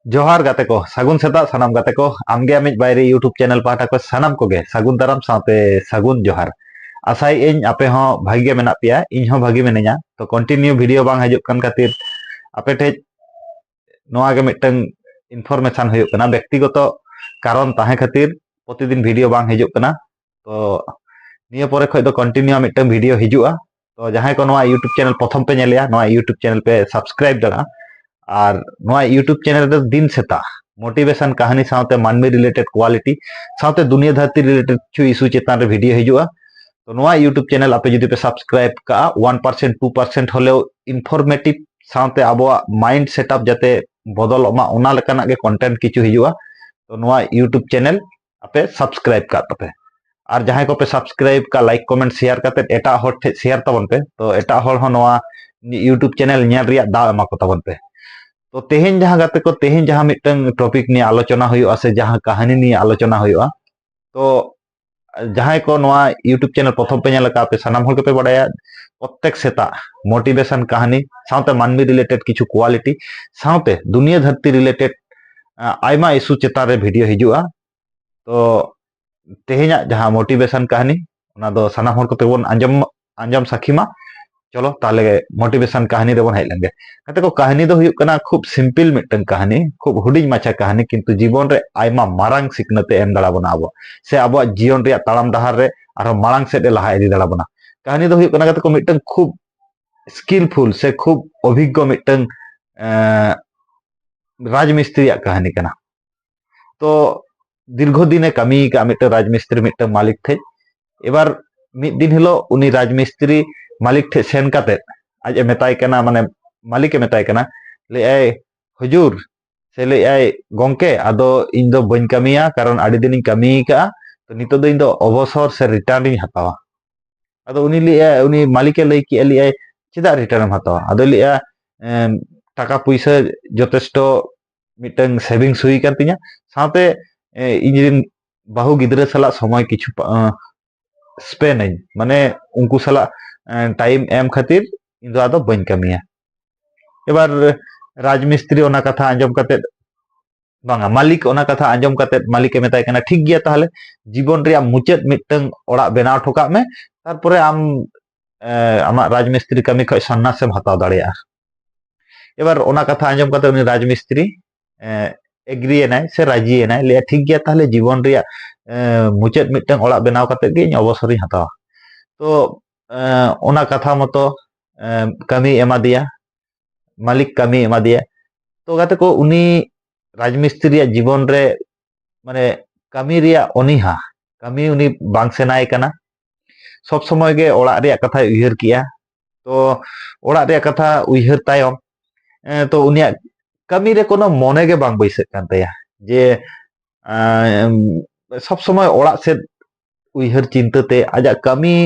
जोहार गाते को सागुन सेता सानाम गाते को आमगे आमिज बायरे यूट्यूब चैनल पाटा को सानाम कोगे सागुन दाराम साथे सागुन जोहार आसाई इन आपे हो भाग्य मेना पिया इन हो भागी मेनेया तो कंटिन्यू वीडियो बांग हजुक कन खातिर आपे ठे नोआ गे मिटंग इनफॉर्मेशन हुयुक कना व्यक्तिगत कारण ताहे खातिर प्रतिदिन वीडियो बांग हजुक कना तो निया परे खय दो कंटिन्यू मिटंग वीडियो हिजुआ तो जहां को नोआ यूट्यूब चैनल प्रथम पे नेलिया नोआ यूट्यूब चैनल पे सब्सक्राइब दड़ा और नोआ यूट्यूब चैनल रे दिन सेता मोटिवेशन कहानी साथे मानवी रिलेटेड क्वालिटी साथे दुनिया धरती रिलेटेड छु इशू चेतान रे वीडियो हिजुआ तो नोआ यूट्यूब चैनल आपे जदि पे सब्सक्राइब का 1% 2% होले इनफॉर्मेटिव साथे आबो माइंड सेटअप जाते बदल मा ओना लेकाना के कंटेंट किछु हिजुआ तो नोआ यूट्यूब चैनल आपे सब्सक्राइब का तपे और जहां को पे सब्सक्राइब का लाइक कमेंट शेयर करते एटा हर ठे शेयर तबन पे तो एटा हर हो नोआ यूट्यूब चैनल नेल रिया दा एमा को तबन पे तो तेहेन जहां गाते को तेहेन जहां मिटंग टॉपिक नि आलोचना हुई से जहां कहानी नि आलोचना हुई तो जहां को नोआ यूट्यूब चैनल प्रथम पे नेल का पे सनाम होल के पे बडाया प्रत्येक सेता मोटिवेशन कहानी साथे मानवी रिलेटेड किछु क्वालिटी साथे दुनिया धरती रिलेटेड आयमा इशू चेता रे वीडियो हिजुआ तो तेहेना जहां मोटिवेशन कहानी ओना दो सनाम होल को पे बोन अंजम साखीमा चलो ताले मोटिवेशन कहानी रे बन हेज लेंगे कते को कहानी दो हुयुक कना खूब सिंपल मिटन कहानी खूब हुडिज माछा कहानी किंतु जीवन रे आयमा मारांग सिकनते एम दाड़ा बना आबो से आबो जीवन रे ताड़ाम डहार रे आरो मारांग सेट लहा इदी दाड़ा बना कहानी दो हुयुक कना कते को मिटन खूब स्किलफुल से खूब अभिज्ञ मिटन राजमिस्त्री कहानी कना तो दीर्घ दिने कमी का मिटन राजमिस्त्री मिटन मालिक थे एबार मिद दिन हिलो उनी राजमिस्त्री मालिक ठे सेन काते आज मेताय कना माने मालिक ए मेताय कना ले आय हुजूर से ले आय गोंके आदो इन दो बन कमिया कारण आडी दिन कमी का तो नितो दो इन दो अवसर से रिटर्न इन हतावा आदो उनी ले आय उनी मालिक ए लई की ले आय चिदा रिटर्न हतावा आदो ले आय टाका पैसा जथेष्ट मिटन सेविंग्स हुई कान तिया साथे इजिन बाहु गिद्रा सला समय किछु स्पेन माने उनको सला टाइम एम खातिर इन दो आदो बन कमिया एबार राजमिस्त्री ओना कथा आंजम काते बांगा मालिक ओना कथा आंजम काते मालिक ए मेताय कना ठीक गया ताहले जीवन रे मुचेत मिटन ओड़ा बनाव ठोका में तारपरे आम आमा राजमिस्त्री कमी खय सन्नास से हताव दाड़िया एबार ओना कथा आंजम काते उनी राजमिस्त्री एग्री एनाय से राजी एनाय ले ठीक गया ताहले जीवन रे मुचेत मिटन ओड़ा बनाव काते गे अवसर इन हतावा तो ओना कथा मतो कमी एमा दिया मालिक कमी एमा दिया तो गाते को उनी राजमिस्त्री जीवन रे माने कमी रिया अनिहा कमी उनी बांग सेनाय कना सब समय गे ओड़ा रे कथा उयहर किया तो ओड़ा रे कथा उयहर तायम तो उनिया कमी रे कोनो मने गे बांग बैसे कान तया जे सब समय ओड़ा से उयहर चिंताते आजा कमी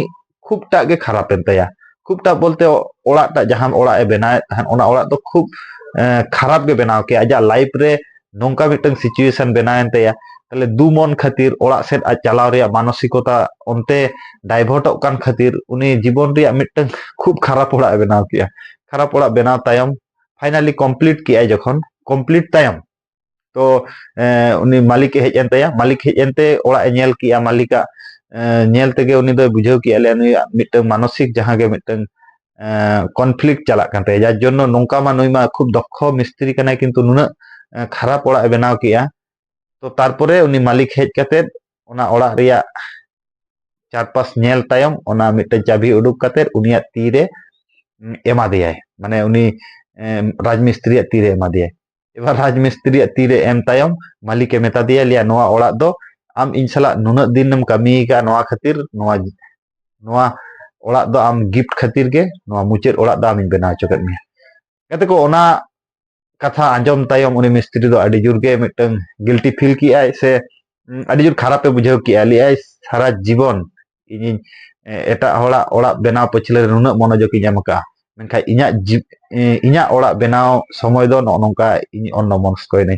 खूब टा गे खराब एन तया खूब टा बोलते ओड़ा टा जहां ओड़ा ए बनाए तहन ओना ओड़ा तो खूब खराब गे बनाव के आजा लाइफ रे नोंका मिटन सिचुएशन बनाएन तया तले दू मन खातिर ओड़ा सेट आ चलाव रे मानसिकता ओनते डाइवर्ट कान खातिर उनी जीवन रे मिटन खूब खराब ओड़ा बनाव किया खराब ओड़ा बनाव तायम फाइनली कंप्लीट किया जखन कंप्लीट तायम तो उनी मालिक हेज एन तया मालिक हेज एनते ओड़ा ए नेल किया मालिका नेल तेगे उनी दो बुझाव किया ले उनी मिटन मानसिक जहां गे मिटन कॉन्फ्लिक्ट चला कानते जार जन्नो नोंका मा नुई मा खूब दक्ष मिस्त्री कनाय किंतु नुना खराब ओड़ा बनाव किया तो तारपरे उनी मालिक हेज काते ओना ओड़ा रिया चार पास नेल तायम ओना मिटन चाबी उडुक काते उनिया तीरे एमा दियाय माने उनी राजमिस्त्री तीरे एमा दियाय एबार राजमिस्त्री तीरे एम तायम मालिक ए मेता दिया लिया नोआ ओड़ा दो आम इन सला नुना दिनम कमी का नोआ खातिर नोआ ओड़ा दो आम गिफ्ट खातिर के नोआ मुचेत ओड़ा दो आम बना चोकत में कते को ओना कथा आंजम तायम उनी मिस्त्री दो अडी जुर के मिटन गिल्टी फील की आय से अडी जुर खराब पे बुझाव की आली आय सारा जीवन इन एटा होड़ा ओड़ा बनाव पछले नुना मनोजोग की जमका मेनखा इना ओड़ा बनाव समय दो नोंका इन अन्न मनस्कय नै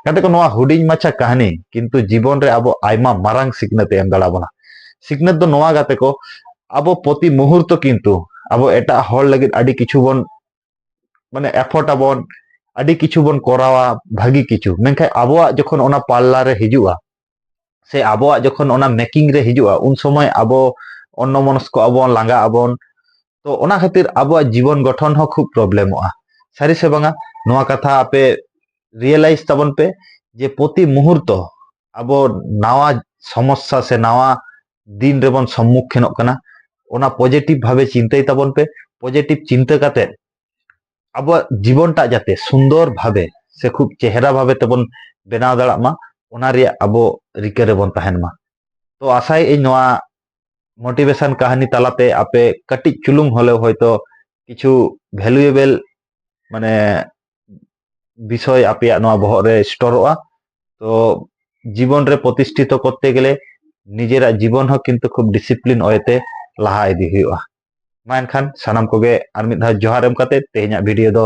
कते को नोआ हुडिज माछा कहानी किंतु जीवन रे आबो आयमा मारांग सिकनते एम दाड़ा बना सिकनत दो नोआ गाते को आबो प्रति मुहूर्त किंतु आबो एटा हर लगित आडी किछु बन माने एफर्ट आबन ᱟᱹᱰᱤ ᱠᱤᱪᱷᱩ ᱵᱚᱱ ᱠᱚᱨᱟᱣᱟ ᱵᱷᱟᱹᱜᱤ ᱠᱤᱪᱷᱩ, ᱢᱮᱱᱠᱷᱟᱱ ᱟᱵᱚᱣᱟᱜ ᱡᱚᱠᱷᱚᱱ ᱚᱱᱟ ᱯᱟল্ᱞᱟ ᱨᱮ ᱦᱤᱡᱩᱜᱼᱟ ᱥᱮ ᱟᱵᱚᱣᱟᱜ ᱡᱚᱠᱷᱚᱱ ᱚᱱᱟ ᱢᱮকিং ᱨᱮ ᱦᱤᱡᱩᱜᱼᱟ ᱩᱱ ᱥᱚᱢᱚᱭ ᱟᱵᱚ অন্যমনস্ক আবন লাঙ্গা আবন। তো ওনা খাতির আবুয়াগ জীবন গঠন হো খুব প্রবলেমোগᱼᱟ। সারি সে বাঙা নোয়া কথা আপে রিয়েলাইজ তাবন পে যে প্রতি মুহূর্ত আবো নাওয়া সমস্যা সে নাওয়া দিন রেবন সম্মুখীনক কানা। ওনা পজিটিভ ভাবে চিন্তাই তাবন পে, পজিটিভ চিন্তা কাতে আবুয়াগ জীবনটা যাতে সুন্দর ভাবে সে খুব চেহারা ভাবে তেবন বেনাও দাঁড়াক মা, ওনা রিয়া আবো রিকে রেবন তাহেন মা। তো আশাই এই নোয়া মোটিভেশন কাহিনী তালাতে আপে কাটিক চুলুং হলেও হয়তো কিছু ভ্যালুয়েবল মানে বিষয় আপেয়াগ নোয়া বহগ রে স্টোরোগᱼᱟ। তো জীবন রে প্রতিষ্ঠিত করতে গেলে নিজেরা জীবন হো কিন্তু খুব ডিসিপ্লিন ওয়েতে লাহা ইদি হুয়ুগᱼᱟ। মা এনখান সানাম কোগে আর মিদ ধাw জোহার এম কাতে তেহেᱧᱟᱜ ভিডিও ᱫᱚ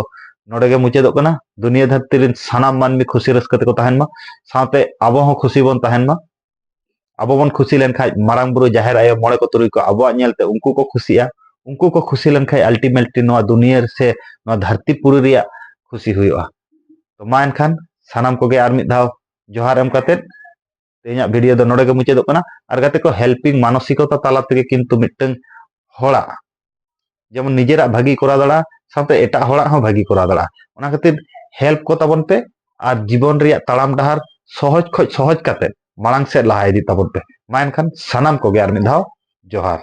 ᱱᱚᱰᱮ ᱜᱮ ᱢᱩᱪᱟᱹᱫᱚᱜ ᱠᱟᱱᱟ। দুনিয়া ᱫᱷᱟᱹᱨᱛᱤ ᱨᱮᱱ ᱥᱟᱱᱟᱢ ᱢᱟᱹᱱᱢᱤ ᱠᱷᱩᱥᱤ ᱨᱟᱹᱥᱠᱟᱹ ᱛᱮᱠᱚ ᱛᱟᱦᱮᱱ ᱢᱟ, ᱥᱟᱶᱛᱮ ᱟᱵᱚ ᱦᱚᱸ ᱠᱷᱩᱥᱤ ᱵᱚᱱ ᱛᱟᱦᱮᱱ ᱢᱟ। ᱟᱵᱚ ᱵᱚᱱ ᱠᱷᱩᱥᱤ ᱞᱮᱱᱠᱷᱟᱡ ᱢᱟᱨᱟᱝ ᱵᱩᱨᱩ ᱡᱟᱦᱮᱨ ᱟᱭᱳ ᱢᱚᱬᱮ ᱠᱚ ᱛᱩᱨᱩᱭ ᱠᱚ ᱟᱵᱚᱣᱟᱜ ᱧᱮᱞᱛᱮ ᱩᱱᱠᱩ ᱠᱚ ᱠᱷᱩᱥᱤᱜᱼᱟ। उनको को खुशी लेनखाय अल्टीमेटली नोआ दुनिया से नोआ धरती पुरी रिया खुशी हुआ। तो मा एनखान सानाम कोगे आर मिद धाव जोहार एम काते तेहेᱧाग भिडियो दो नोडे गे मुचादोग कना। आर गाते को हेल्पिंग मानसिकता ताला तेगे किन्तु मिदटांग होड़ा जेमन निजेरा भागी करा दाड़ा साथे एटा होड़ा हो भागी करा दाड़ा। ओना खातिर हेल्प को ताबन पे आर जीवन रिया ताड़ाम डाहार सहज खoj सहज काते माड़ांग से लाहा इदी ताबन पे। मा एनखान सानाम कोगे आर मिद धाव जोहार।